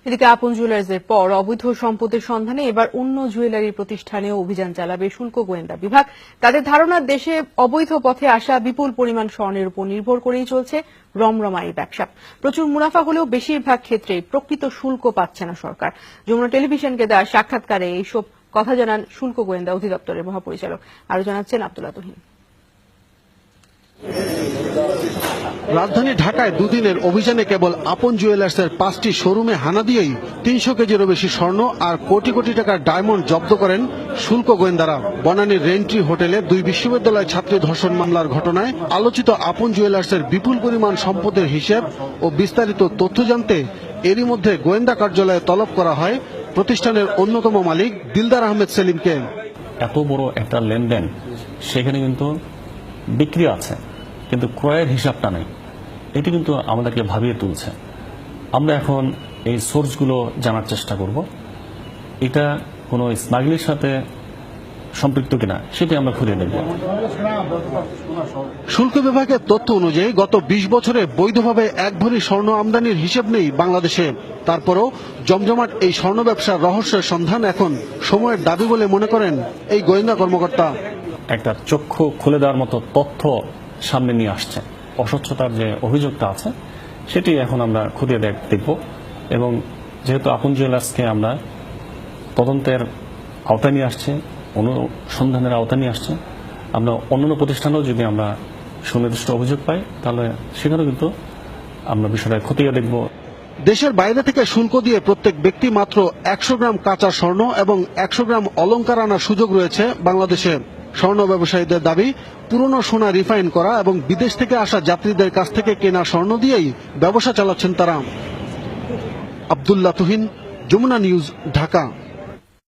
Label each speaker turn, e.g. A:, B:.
A: এদিকে আপন জুয়েলার্সের পর অবৈধ সম্পদের সন্ধানে এবার অন্য জুয়েলারি প্রতিষ্ঠানেও অভিযান চালাবে শুল্ক গোয়েন্দা বিভাগ। তাদের ধারণা, দেশে অবৈধ পথে আসা বিপুল পরিমাণ স্বর্ণের উপর নির্ভর করেই চলছে রমরমা এই ব্যবসা। প্রচুর মুনাফা হলেও বেশিরভাগ ক্ষেত্রে প্রকৃত শুল্ক পাচ্ছে না সরকার। যমুনা টেলিভিশনকে দেওয়া সাক্ষাৎকারে এইসব কথা জানান শুল্ক গোয়েন্দা অধিদপ্তরের মহাপরিচালক। আরো জানাচ্ছেন আব্দুল্লাহ তুহিন।
B: রাজধানী ঢাকায় দুদিনের অভিযানে কেবল আপন জুয়েলার্সের 5টি শোরুমে হানা দিয়েই 300 কেজিরও বেশি স্বর্ণ আর কোটি কোটি টাকার ডায়মন্ড জব্দ করেন শুল্ক গোয়েন্দারা। বনানীর রেন্ট্রি হোটেলে 2 বিশ্ববিদ্যালয় ছাত্রী ধর্ষণ মামলার ঘটনায় আলোচিত আপন জুয়েলার্সের বিপুল পরিমাণ সম্পদের হিসেব ও বিস্তারিত তথ্য জানতে এরই মধ্যে গোয়েন্দা কার্যালয়ে তলব করা হয় প্রতিষ্ঠানের অন্যতম মালিক দিলদার আহমেদ সেলিমকে।
C: এত বড় একটা লেনদেন, সেখানে কিন্তু বিক্রি আছে কিন্তু ক্রয়ের হিসাবটা নেই। এটি কিন্তু আমাদেরকে ভাবিয়ে তুলছে। আমরা এখন এই সোর্সগুলো জানার চেষ্টা করব, এটা কোনো স্মাগলিংয়ের সাথে সম্পৃক্ত কিনা সেটি আমরা খুঁজে দেখব।
B: শুল্ক বিভাগের তথ্য অনুযায়ী গত 20 বছরে বৈধভাবে 1 ভরি স্বর্ণ আমদানির হিসেব নেই বাংলাদেশে। তারপরও জমজমাট এই স্বর্ণ ব্যবসার রহস্যের সন্ধান এখন সময়ের দাবি বলে মনে করেন এই গোয়েন্দা কর্মকর্তা।
C: একটা চক্ষু খুলে দেওয়ার মতো তথ্য সামনে নিয়ে আসছে। অস্বচ্ছতার যে অভিযোগটা আছে সেটি এখন আমরা খুঁটিয়ে দেখব, এবং যেহেতু আপন জুয়েলার্সকে আমরা তদন্তের আওতায় নিয়ে আসছে, অনুসন্ধানের আওতায় নিয়ে আসছে, আমরা অন্যান্য প্রতিষ্ঠানেও যদি আমরা সুনির্দিষ্ট অভিযোগ পাই তাহলে সেখানেও কিন্তু আমরা বিষয়টা খতিয়ে দেখব।
B: দেশের বাইরে থেকে শুল্ক দিয়ে প্রত্যেক ব্যক্তি মাত্র 100 গ্রাম কাঁচা স্বর্ণ এবং 100 গ্রাম অলংকার আনার সুযোগ রয়েছে বাংলাদেশে। স্বর্ণ ব্যবসায়ীদের দাবি, পুরনো সোনা রিফাইন করা এবং বিদেশ থেকে আসা যাত্রীদের কাছ থেকে কেনা স্বর্ণ দিয়েই ব্যবসা চালাচ্ছেন তারা। আব্দুল্লাহ তুহিন, যমুনা নিউজ, ঢাকা।